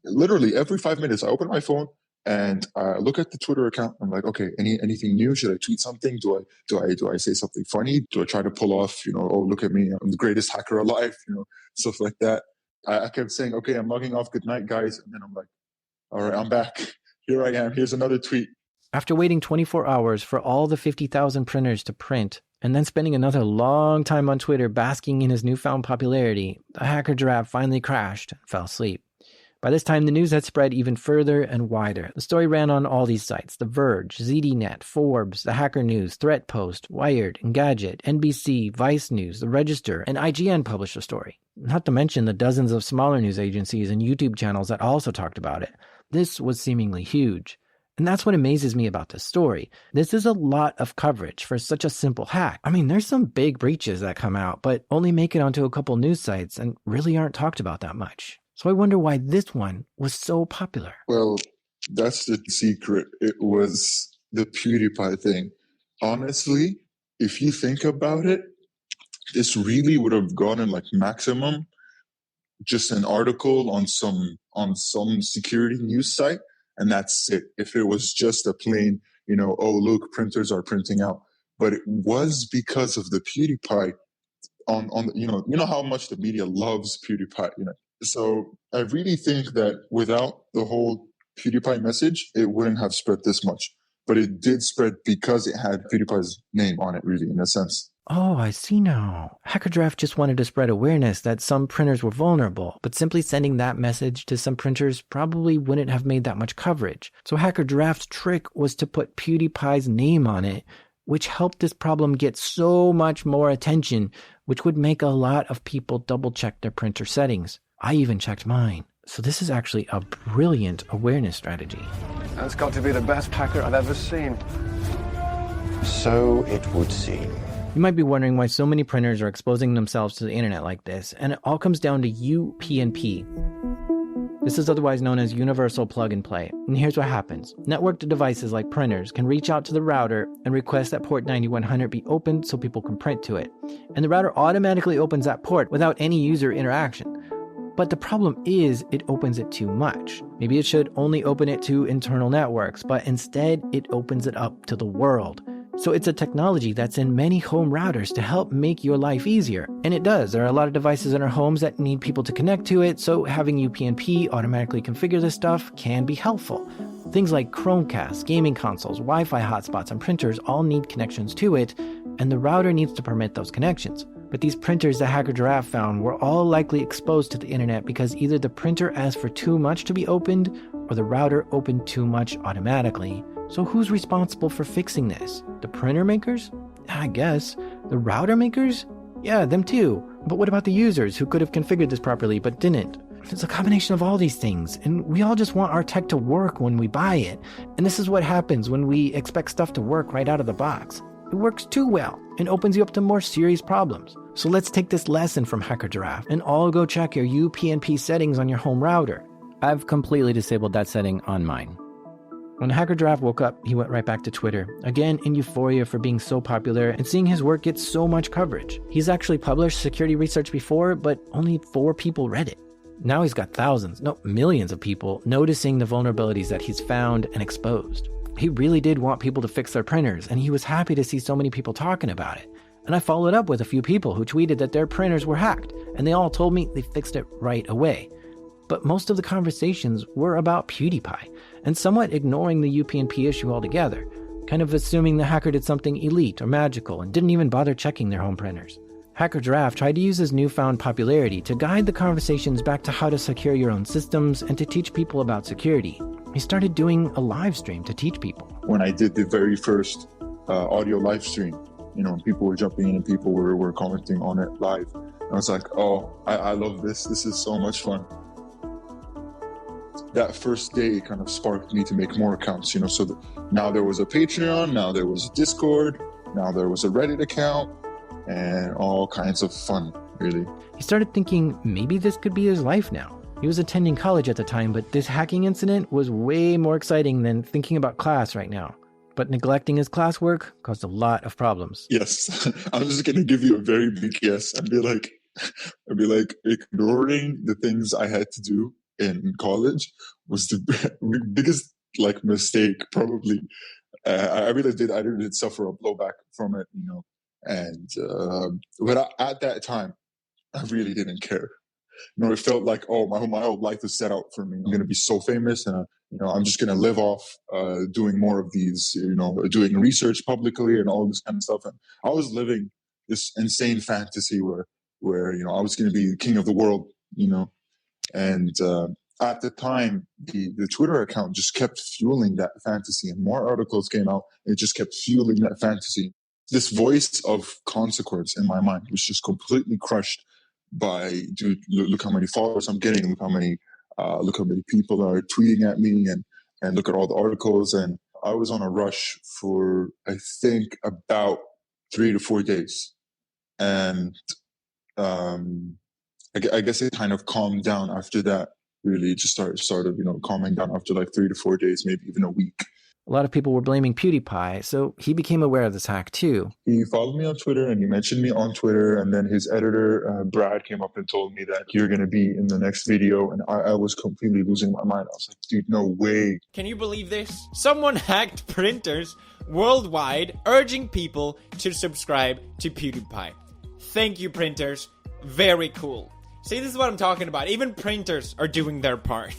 literally every 5 minutes, I open my phone and I look at the Twitter account. I'm like, okay, anything new? Should I tweet something? Do I say something funny? Do I try to pull off, oh, look at me, I'm the greatest hacker alive, stuff like that. I kept saying, okay, I'm logging off. Good night, guys. And then I'm like, all right, I'm back. Here I am. Here's another tweet. After waiting 24 hours for all the 50,000 printers to print, and then spending another long time on Twitter basking in his newfound popularity, the hacker Giraffe finally crashed and fell asleep. By this time, the news had spread even further and wider. The story ran on all these sites: The Verge, ZDNet, Forbes, The Hacker News, Threat Post, Wired, Engadget, NBC, Vice News, The Register, and IGN published the story. Not to mention the dozens of smaller news agencies and YouTube channels that also talked about it. This was seemingly huge. And that's what amazes me about this story. This is a lot of coverage for such a simple hack. I mean, there's some big breaches that come out, but only make it onto a couple news sites and really aren't talked about that much. So I wonder why this one was so popular. Well, that's the secret. It was the PewDiePie thing. Honestly, if you think about it, this really would have gotten like maximum just an article on some security news site, and that's it. If it was just a plain, oh look, printers are printing out. But it was because of the PewDiePie on you know how much the media loves PewDiePie, So I really think that without the whole PewDiePie message, it wouldn't have spread this much. But it did spread because it had PewDiePie's name on it, really, in a sense. Oh, I see now. Hacker Giraffe just wanted to spread awareness that some printers were vulnerable, but simply sending that message to some printers probably wouldn't have made that much coverage. So Hacker Giraffe's trick was to put PewDiePie's name on it, which helped this problem get so much more attention, which would make a lot of people double-check their printer settings. I even checked mine. So this is actually a brilliant awareness strategy. That's got to be the best hacker I've ever seen. So it would seem. You might be wondering why so many printers are exposing themselves to the internet like this, and it all comes down to UPnP. This is otherwise known as Universal Plug and Play. And here's what happens. Networked devices like printers can reach out to the router and request that port 9100 be opened so people can print to it. And the router automatically opens that port without any user interaction. But the problem is it opens it too much. Maybe it should only open it to internal networks, but instead it opens it up to the world. So it's a technology that's in many home routers to help make your life easier. And it does. There are a lot of devices in our homes that need people to connect to it, so having UPnP automatically configure this stuff can be helpful. Things like Chromecast, gaming consoles, Wi-Fi hotspots, and printers all need connections to it, and the router needs to permit those connections. But these printers that Hacker Giraffe found were all likely exposed to the internet because either the printer asked for too much to be opened, or the router opened too much automatically. So who's responsible for fixing this? The printer makers? I guess. The router makers? Yeah, them too. But what about the users who could have configured this properly but didn't? It's a combination of all these things, and we all just want our tech to work when we buy it. And this is what happens when we expect stuff to work right out of the box. It works too well and opens you up to more serious problems. So let's take this lesson from Hacker Giraffe and all go check your UPnP settings on your home router. I've completely disabled that setting on mine. When Hacker Giraffe woke up, he went right back to Twitter, again in euphoria for being so popular and seeing his work get so much coverage. He's actually published security research before, but only 4 people read it. Now he's got thousands, no, millions of people noticing the vulnerabilities that he's found and exposed. He really did want people to fix their printers, and he was happy to see so many people talking about it. And I followed up with a few people who tweeted that their printers were hacked, and they all told me they fixed it right away. But most of the conversations were about PewDiePie, and somewhat ignoring the UPnP issue altogether, kind of assuming the hacker did something elite or magical and didn't even bother checking their home printers. Hacker Giraffe tried to use his newfound popularity to guide the conversations back to how to secure your own systems and to teach people about security. He started doing a live stream to teach people. When I did the very first audio live stream, people were jumping in and people were commenting on it live. And I was like, oh, I love this. This is so much fun. That first day kind of sparked me to make more accounts, so now there was a Patreon, now there was a Discord, now there was a Reddit account, and all kinds of fun, really. He started thinking maybe this could be his life now. He was attending college at the time, but this hacking incident was way more exciting than thinking about class right now. But neglecting his classwork caused a lot of problems. Yes, I'm just going to give you a very big yes. I'd be like ignoring the things I had to do in college was the biggest mistake probably. I really did suffer a blowback from it, and but at that time I really didn't care. it felt like, oh, my whole life is set out for me. I'm going to be so famous, and I'm just going to live off doing more of these, doing research publicly and all this kind of stuff. And I was living this insane fantasy where I was going to be the king of the world, and at the time, the Twitter account just kept fueling that fantasy, and more articles came out. And it just kept fueling that fantasy. This voice of consequence in my mind was just completely crushed by, dude, look how many followers I'm getting, look how many people are tweeting at me, and look at all the articles. And I was on a rush for, I think, about 3 to 4 days. And I guess it kind of calmed down after that. Really just started calming down after like 3 to 4 days, maybe even a week. A lot of people were blaming PewDiePie, so he became aware of this hack too. He followed me on Twitter and he mentioned me on Twitter, and then his editor, Brad, came up and told me that you're going to be in the next video, and I was completely losing my mind. I was like, dude, no way. Can you believe this? Someone hacked printers worldwide, urging people to subscribe to PewDiePie. Thank you, printers. Very cool. See, this is what I'm talking about. Even printers are doing their part.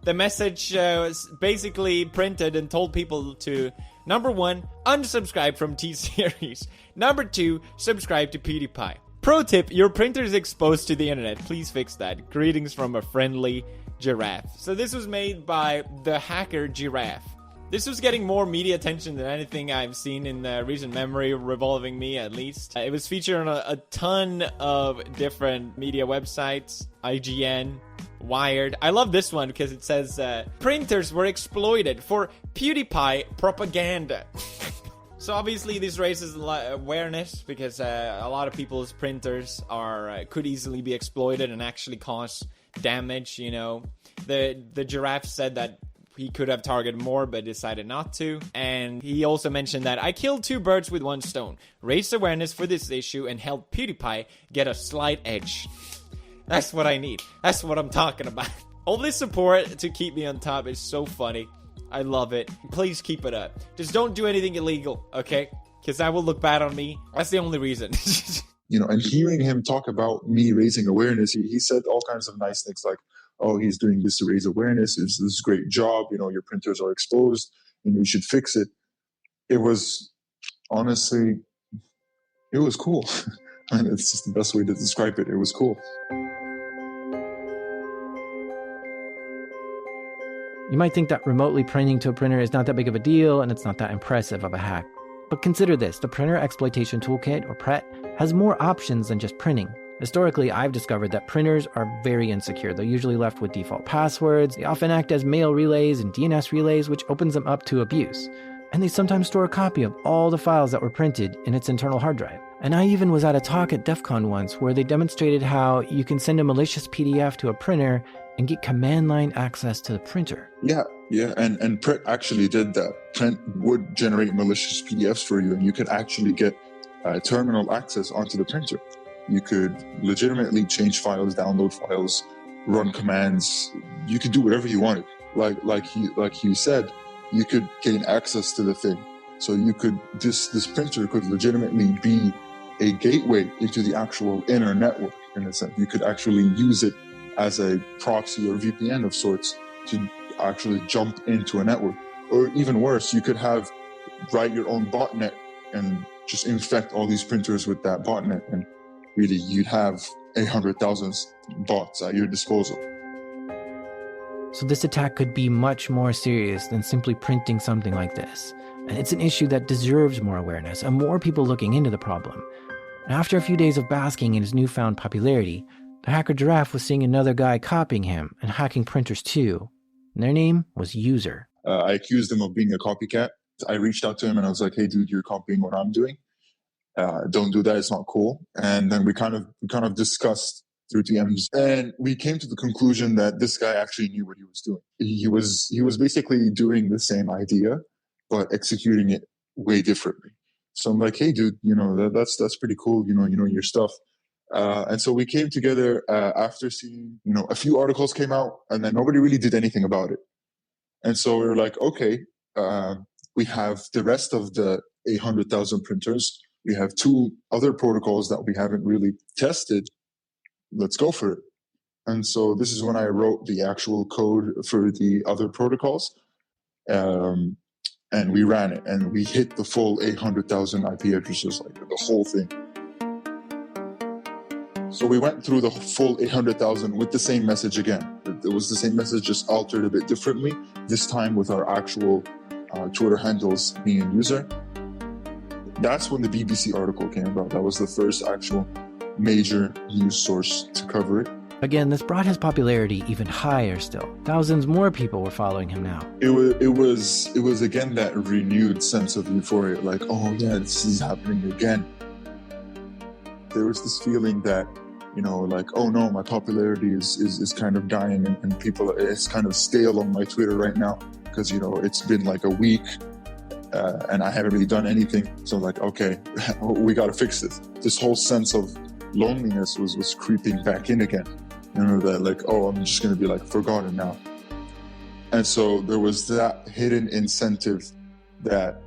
The message was basically printed and told people to, number 1, unsubscribe from T-Series. Number 2, subscribe to PewDiePie. Pro tip, your printer is exposed to the internet. Please fix that. Greetings from a friendly Giraffe. So this was made by the hacker Giraffe. This was getting more media attention than anything I've seen in recent memory, revolving me at least. It was featured on a ton of different media websites, IGN, Wired. I love this one because it says, printers were exploited for PewDiePie propaganda. So obviously this raises awareness because a lot of people's printers could easily be exploited and actually cause damage, The Giraffe said that he could have targeted more, but decided not to. And he also mentioned that I killed 2 birds with 1 stone. Raised awareness for this issue and helped PewDiePie get a slight edge. That's what I need. That's what I'm talking about. All this support to keep me on top is so funny. I love it. Please keep it up. Just don't do anything illegal, okay? Because that will look bad on me. That's the only reason. And hearing him talk about me raising awareness, he said all kinds of nice things like, oh, he's doing this to raise awareness. It's this great job. Your printers are exposed. You should fix it. It was, honestly, it was cool. I mean, it's just the best way to describe it. It was cool. You might think that remotely printing to a printer is not that big of a deal and it's not that impressive of a hack. But consider this, the Printer Exploitation Toolkit, or PET, has more options than just printing. Historically, I've discovered that printers are very insecure. They're usually left with default passwords. They often act as mail relays and DNS relays, which opens them up to abuse. And they sometimes store a copy of all the files that were printed in its internal hard drive. And I even was at a talk at DEF CON once where they demonstrated how you can send a malicious PDF to a printer and get command line access to the printer. Yeah, and Print actually did that. Print would generate malicious PDFs for you, and you could actually get terminal access onto the printer. You could legitimately change files, download files, run commands. You could do whatever you wanted. Like you said, you could gain access to the thing. So you could this printer could legitimately be a gateway into the actual inner network in a sense. You could actually use it as a proxy or VPN of sorts to actually jump into a network. Or even worse, you could write your own botnet and just infect all these printers with that botnet, and really you'd have 100,000 bots at your disposal. So this attack could be much more serious than simply printing something like this. And it's an issue that deserves more awareness and more people looking into the problem. And after a few days of basking in his newfound popularity, the hacker Giraffe was seeing another guy copying him and hacking printers too. And their name was User. I accused him of being a copycat. I reached out to him and I was like, hey dude, you're copying what I'm doing. Don't do that, it's not cool. And then we kind of discussed through DMs, and we came to the conclusion that this guy actually knew what he was doing. He was basically doing the same idea, but executing it way differently. So I'm like, hey dude, that's pretty cool, your stuff. And so we came together after seeing, a few articles came out, and then nobody really did anything about it. And so we were like, okay, we have the rest of the 800,000 printers. We have 2 other protocols that we haven't really tested. Let's go for it. And so this is when I wrote the actual code for the other protocols. And we ran it, and we hit the full 800,000 IP addresses, like the whole thing. So we went through the full 800,000 with the same message again. It was the same message, just altered a bit differently, this time with our actual Twitter handles, me and user. That's when the BBC article came about. That was the first actual major news source to cover it. Again, this brought his popularity even higher still. Thousands more people were following him now. It was again that renewed sense of euphoria, like, oh yeah, this is happening again. There was this feeling that, like, oh no, my popularity is kind of dying, and people, it's kind of stale on my Twitter right now, because, it's been like a week, and I haven't really done anything. So like, okay, we got to fix this. This whole sense of loneliness was creeping back in again. That like, oh, I'm just going to be like forgotten now. And so there was that hidden incentive that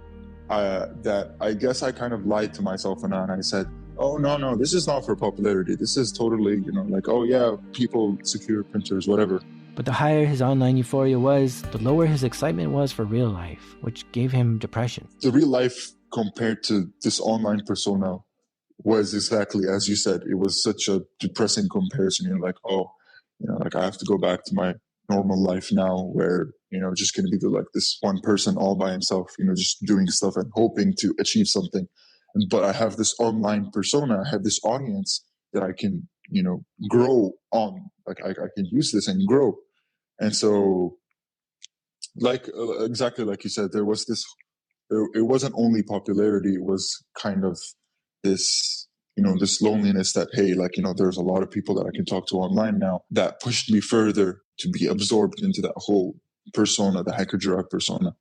I guess I kind of lied to myself, and I said, oh, no, this is not for popularity. This is totally, like, oh yeah, people secure printers, whatever. But the higher his online euphoria was, the lower his excitement was for real life, which gave him depression. The real life compared to this online persona was exactly as you said. It was such a depressing comparison. You're like, oh, like I have to go back to my normal life now, where just going to be like this one person all by himself, just doing stuff and hoping to achieve something. But I have this online persona. I have this audience that I can grow on. Like I can use this and grow. And so, like exactly like you said, there was this. It wasn't only popularity. It was kind of this, this loneliness that, hey, like, there's a lot of people that I can talk to online now, that pushed me further to be absorbed into that whole persona, the Hacker Giraffe persona.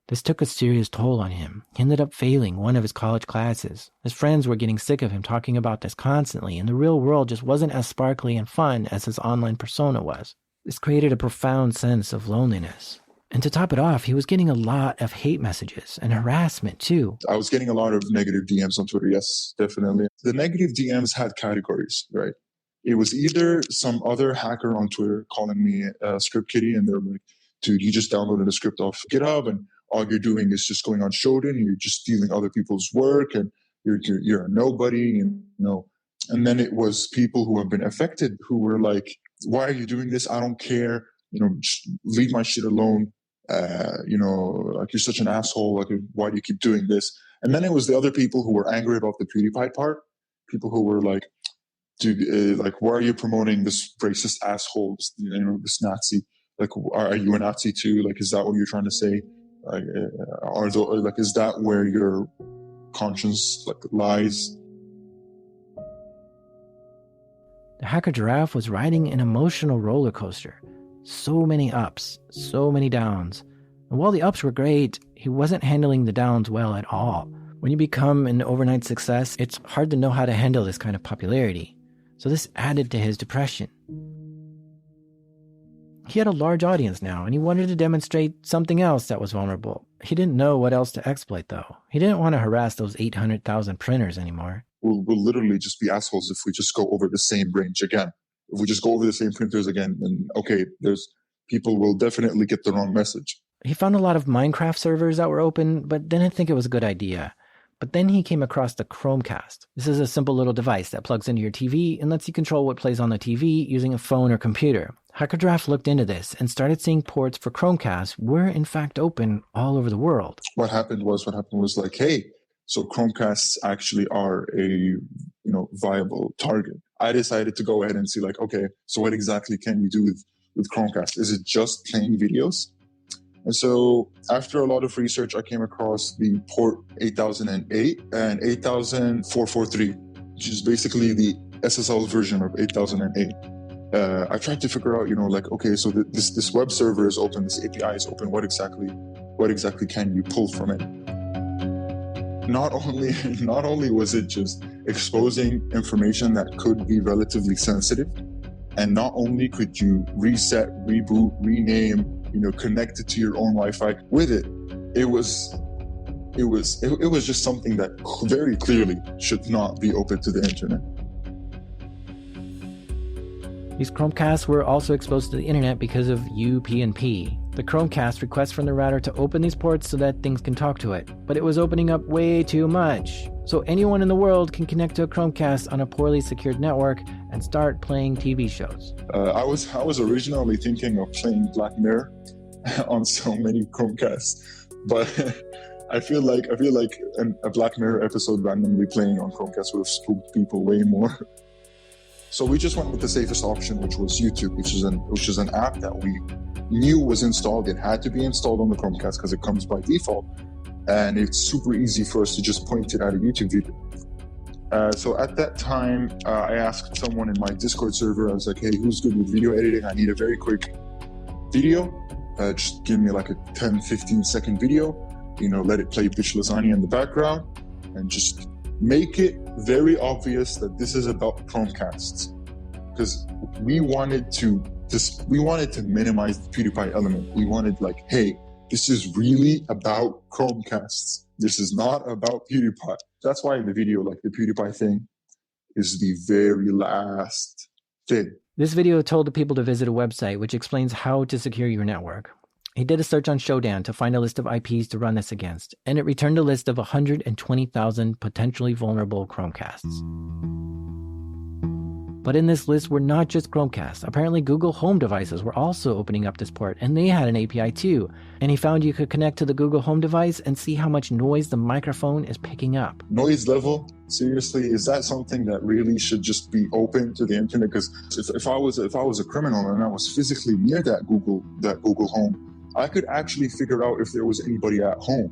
This took a serious toll on him. He ended up failing one of his college classes. His friends were getting sick of him talking about this constantly, and the real world just wasn't as sparkly and fun as his online persona was. This created a profound sense of loneliness. And to top it off, he was getting a lot of hate messages and harassment too. I was getting a lot of negative DMs on Twitter, yes, definitely. The negative DMs had categories, right? It was either some other hacker on Twitter calling me a script kiddie, and they're like, dude, you just downloaded a script off GitHub, and all you're doing is just going on Shodan, and you're just stealing other people's work, and you're a nobody, And then it was people who have been affected who were like, why are you doing this? I don't care. Just leave my shit alone. Like, you're such an asshole. Like, why do you keep doing this? And then it was the other people who were angry about the PewDiePie part. People who were like, dude, like, why are you promoting this racist asshole, this Nazi? Like, are you a Nazi too? Like, is that what you're trying to say? Like, is that where your conscience lies? The Hacker Giraffe was riding an emotional roller coaster. So many ups, so many downs. And while the ups were great, he wasn't handling the downs well at all. When you become an overnight success, it's hard to know how to handle this kind of popularity. So this added to his depression. He had a large audience now, and he wanted to demonstrate something else that was vulnerable. He didn't know what else to exploit, though. He didn't want to harass those 800,000 printers anymore. We'll literally just be assholes if we just go over the same range again. If we just go over the same printers again, then okay, people will definitely get the wrong message. He found a lot of Minecraft servers that were open, but didn't think it was a good idea. But then he came across the Chromecast. This is a simple little device that plugs into your TV and lets you control what plays on the TV using a phone or computer. Hacker Giraffe looked into this and started seeing ports for Chromecast were in fact open all over the world. What happened was like, hey, so Chromecasts actually are a viable target. I decided to go ahead and see, like, okay, so what exactly can you do with Chromecast? Is it just playing videos? And so after a lot of research, I came across the port 8008 and 8443, which is basically the SSL version of 8008. I tried to figure out, okay, so this web server is open, this API is open. What exactly can you pull from it? Not only was it just exposing information that could be relatively sensitive, and not only could you reset, reboot, rename, connect it to your own Wi-Fi with it, it was just something that very clearly should not be open to the internet. These Chromecasts were also exposed to the internet because of UPnP. The Chromecast requests from the router to open these ports so that things can talk to it, but it was opening up way too much. So anyone in the world can connect to a Chromecast on a poorly secured network and start playing TV shows. I was originally thinking of playing Black Mirror on so many Chromecasts, but I feel like a Black Mirror episode randomly playing on Chromecast would have spooked people way more. So we just went with the safest option, which was YouTube, which is an app that we knew was installed. It had to be installed on the Chromecast because it comes by default, and it's super easy for us to just point it at a YouTube video. So at that time, I asked someone in my Discord server. I was like, "Hey, who's good with video editing? I need a very quick video. Just give me like a 10-15 second video. Let it play Bitch Lasagna in the background, and just make it very obvious that this is about Chromecasts." Because we wanted to minimize the PewDiePie element. We wanted like, hey, this is really about Chromecasts. This is not about PewDiePie. That's why the video, like the PewDiePie thing, is the very last thing. This video told the people to visit a website which explains how to secure your network. He did a search on Shodan to find a list of IPs to run this against, and it returned a list of 120,000 potentially vulnerable Chromecasts. But in this list were not just Chromecasts. Apparently Google Home devices were also opening up this port, and they had an API too. And he found you could connect to the Google Home device and see how much noise the microphone is picking up. Noise level? Seriously, is that something that really should just be open to the internet? Because if I was a criminal and I was physically near that Google Home, I could actually figure out if there was anybody at home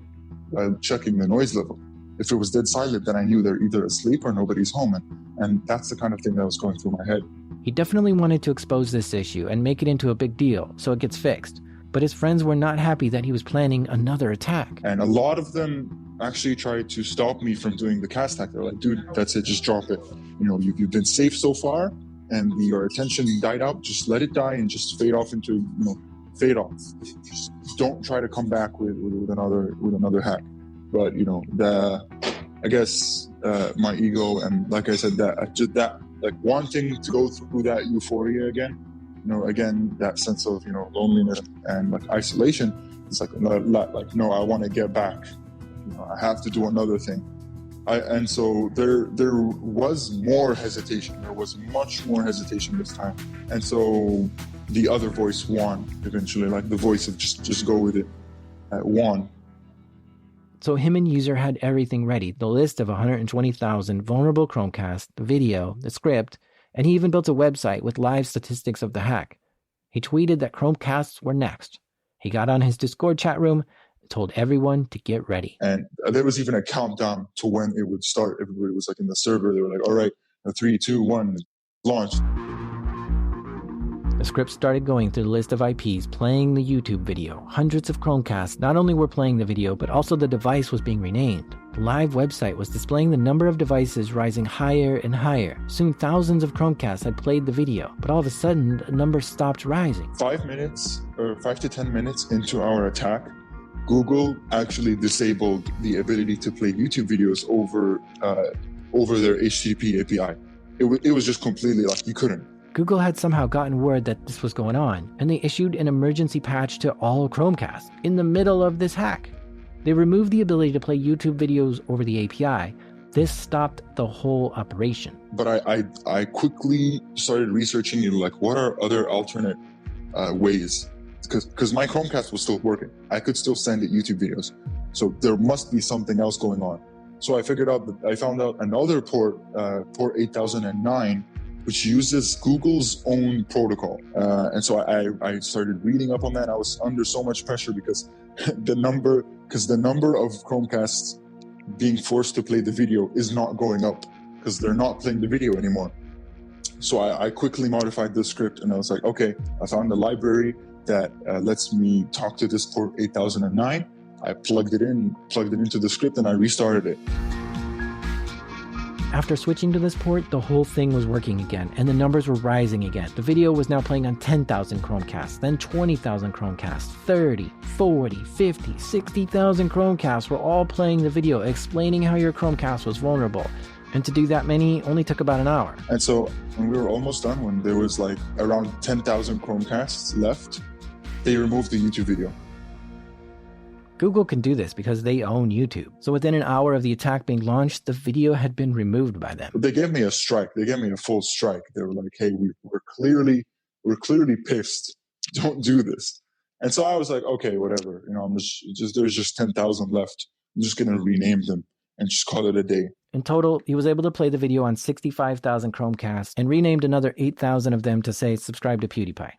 by checking the noise level. If it was dead silent, then I knew they're either asleep or nobody's home. And that's the kind of thing that was going through my head. He definitely wanted to expose this issue and make it into a big deal so it gets fixed. But his friends were not happy that he was planning another attack. And a lot of them actually tried to stop me from doing the cast hack. They're like, dude, that's it, just drop it. You've been safe so far, and your attention died out. Just let it die and just fade off. Just don't try to come back with another hack. But I guess my ego, and like I said, that like wanting to go through that euphoria again, again that sense of loneliness and like isolation. It's like no, I want to get back. I have to do another thing. And so there was more hesitation. There was much more hesitation this time. And so the other voice won eventually, like the voice of just go with it, won. So him and User had everything ready, the list of 120,000 vulnerable Chromecasts, the video, the script, and he even built a website with live statistics of the hack. He tweeted that Chromecasts were next. He got on his Discord chat room and told everyone to get ready. And there was even a countdown to when it would start. Everybody was like in the server. They were like, all right, 3, 2, 1, launch. The script started going through the list of IPs playing the YouTube video. Hundreds of Chromecasts not only were playing the video, but also the device was being renamed. The live website was displaying the number of devices rising higher and higher. Soon thousands of Chromecasts had played the video, but all of a sudden the number stopped rising. 5 minutes or 5 to 10 minutes into our attack, Google actually disabled the ability to play YouTube videos over their HTTP API. It was just completely like you couldn't. Google had somehow gotten word that this was going on, and they issued an emergency patch to all Chromecasts in the middle of this hack. They removed the ability to play YouTube videos over the API. This stopped the whole operation. But I quickly started researching, like, what are other alternate ways? Because my Chromecast was still working. I could still send it YouTube videos. So there must be something else going on. So I found out another port 8009, which uses Google's own protocol. And so I started reading up on that. I was under so much pressure because the number of Chromecasts being forced to play the video is not going up because they're not playing the video anymore. So I quickly modified the script, and I was like, okay, I found a library that lets me talk to this port 8009. I plugged it into the script, and I restarted it. After switching to this port, the whole thing was working again, and the numbers were rising again. The video was now playing on 10,000 Chromecasts, then 20,000 Chromecasts, 30, 40, 50, 60,000 Chromecasts were all playing the video, explaining how your Chromecast was vulnerable. And to do that many only took about an hour. And so when we were almost done, when there was like around 10,000 Chromecasts left, they removed the YouTube video. Google can do this because they own YouTube. So within an hour of the attack being launched, the video had been removed by them. They gave me a strike. They gave me a full strike. They were like, hey, we're clearly pissed. Don't do this. And so I was like, okay, whatever. You know, I'm just there's just 10,000 left. I'm just going to rename them and just call it a day. In total, he was able to play the video on 65,000 Chromecasts and renamed another 8,000 of them to say, subscribe to PewDiePie.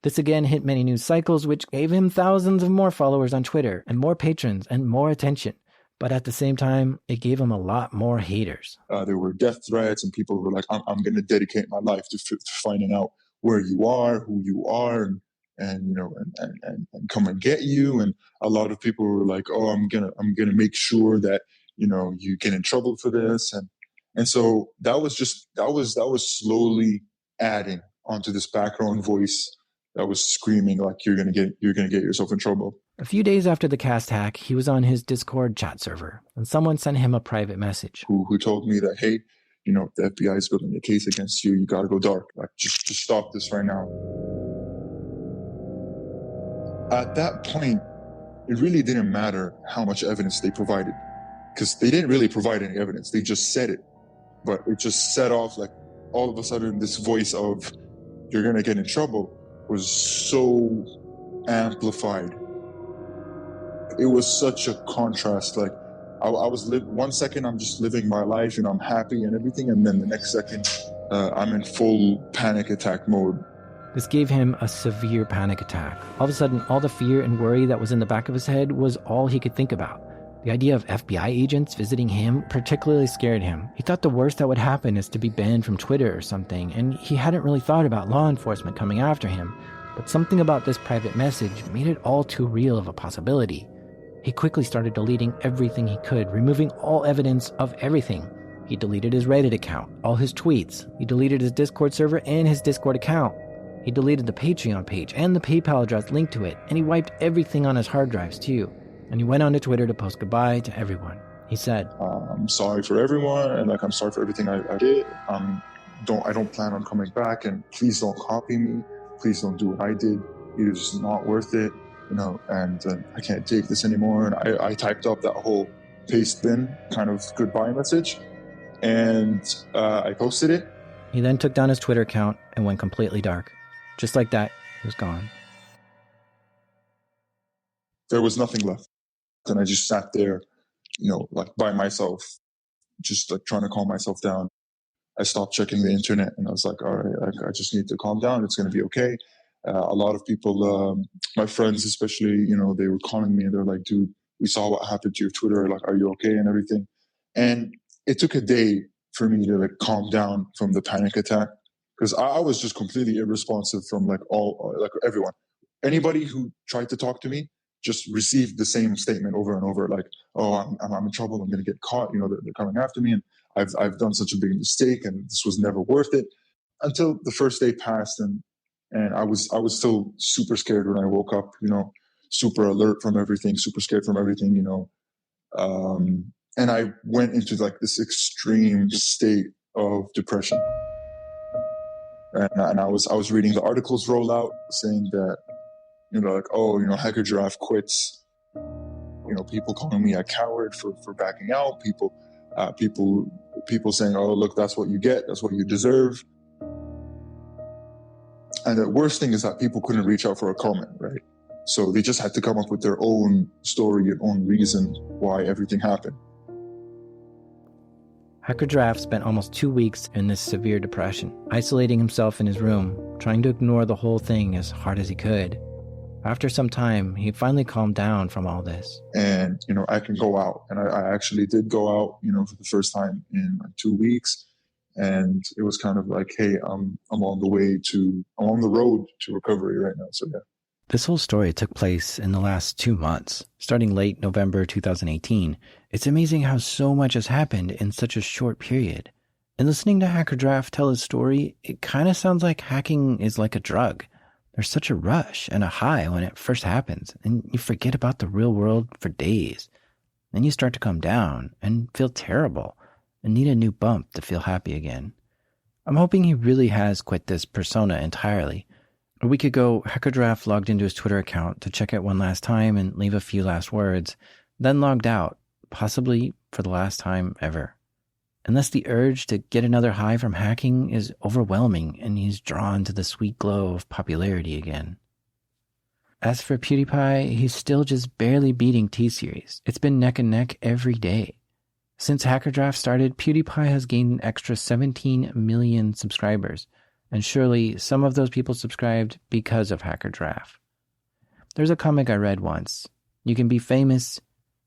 This again hit many news cycles, which gave him thousands of more followers on Twitter and more patrons and more attention. But at the same time, it gave him a lot more haters. There were death threats, and people were like, I'm going to dedicate my life to finding out where you are, who you are, and you know, and come and get you. And a lot of people were like, oh, I'm gonna make sure that, you know, you get in trouble for this. And so that was slowly adding onto this background voice that was screaming like, you're gonna get yourself in trouble. A few days after the cast hack, he was on his Discord chat server, and someone sent him a private message. Who told me that, hey, you know, the FBI is building a case against you. You gotta go dark. Like, just stop this right now. At that point, it really didn't matter how much evidence they provided, because they didn't really provide any evidence. They just said it, but it just set off, like, all of a sudden this voice of, you're gonna get in trouble, was so amplified. It was such a contrast. Like, I was 1 second I'm just living my life and I'm happy and everything, and then the next second I'm in full panic attack mode. This gave him a severe panic attack. All of a sudden, all the fear and worry that was in the back of his head was all he could think about. The idea of FBI agents visiting him particularly scared him. He thought the worst that would happen is to be banned from Twitter or something, and he hadn't really thought about law enforcement coming after him. But something about this private message made it all too real of a possibility. He quickly started deleting everything he could, removing all evidence of everything. He deleted his Reddit account, all his tweets. He deleted his Discord server and his Discord account. He deleted the Patreon page and the PayPal address linked to it, and he wiped everything on his hard drives too. And he went onto Twitter to post goodbye to everyone. He said, I'm sorry for everyone, and like, I'm sorry for everything I did. I don't plan on coming back, and please don't copy me. Please don't do what I did. It is not worth it, you know, and I can't take this anymore. And I typed up that whole paste bin kind of goodbye message, and I posted it. He then took down his Twitter account and went completely dark. Just like that, he was gone. There was nothing left. And I just sat there, you know, like by myself, just like trying to calm myself down. I stopped checking the internet and I was like, all right, I just need to calm down. It's going to be okay. A lot of people, my friends especially, you know, they were calling me and they're like, dude, we saw what happened to your Twitter. Like, are you okay and everything? And it took a day for me to like calm down from the panic attack, because I was just completely irresponsive from like everyone. Anybody who tried to talk to me just received the same statement over and over, like, oh, I'm in trouble, I'm going to get caught, you know, they're coming after me, and I've done such a big mistake, and this was never worth it. Until the first day passed, and I was still super scared when I woke up, you know, super alert from everything, super scared from everything, you know. And I went into like this extreme state of depression. And I was reading the articles roll out saying that, you know, like, oh, you know, Hacker Giraffe quits. You know, people calling me a coward for backing out. People saying, oh, look, that's what you get. That's what you deserve. And the worst thing is that people couldn't reach out for a comment, right? So they just had to come up with their own story and own reason why everything happened. Hacker Giraffe spent almost 2 weeks in this severe depression, isolating himself in his room, trying to ignore the whole thing as hard as he could. After some time, he finally calmed down from all this. And, you know, I can go out. And I actually did go out, you know, for the first time in like 2 weeks. And it was kind of like, hey, I'm on the road to recovery right now. So, yeah. This whole story took place in the last 2 months, starting late November 2018. It's amazing how so much has happened in such a short period. And listening to Hacker Giraffe tell his story, it kind of sounds like hacking is like a drug. There's such a rush and a high when it first happens, and you forget about the real world for days. Then you start to come down and feel terrible. and need a new bump to feel happy again. I'm hoping he really has quit this persona entirely. A week ago, Hacker Giraffe logged into his Twitter account to check it one last time and leave a few last words, then logged out, possibly for the last time ever. Unless the urge to get another high from hacking is overwhelming and he's drawn to the sweet glow of popularity again. As for PewDiePie, he's still just barely beating T-Series. It's been neck and neck every day. Since Hacker Giraffe started, PewDiePie has gained an extra 17 million subscribers, and surely some of those people subscribed because of Hacker Giraffe. There's a comic I read once. You can be famous,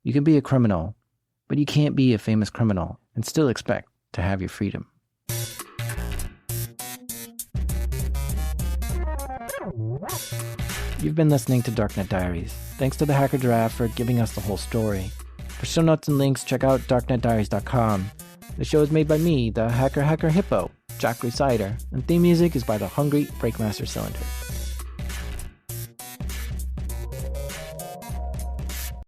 you can be a criminal, but you can't be a famous criminal and still expect to have your freedom. You've been listening to Darknet Diaries. Thanks to the Hacker Giraffe for giving us the whole story. For show notes and links, check out darknetdiaries.com. The show is made by me, the Hacker Hippo, Jack Recider, and theme music is by the Hungry Breakmaster Cylinder.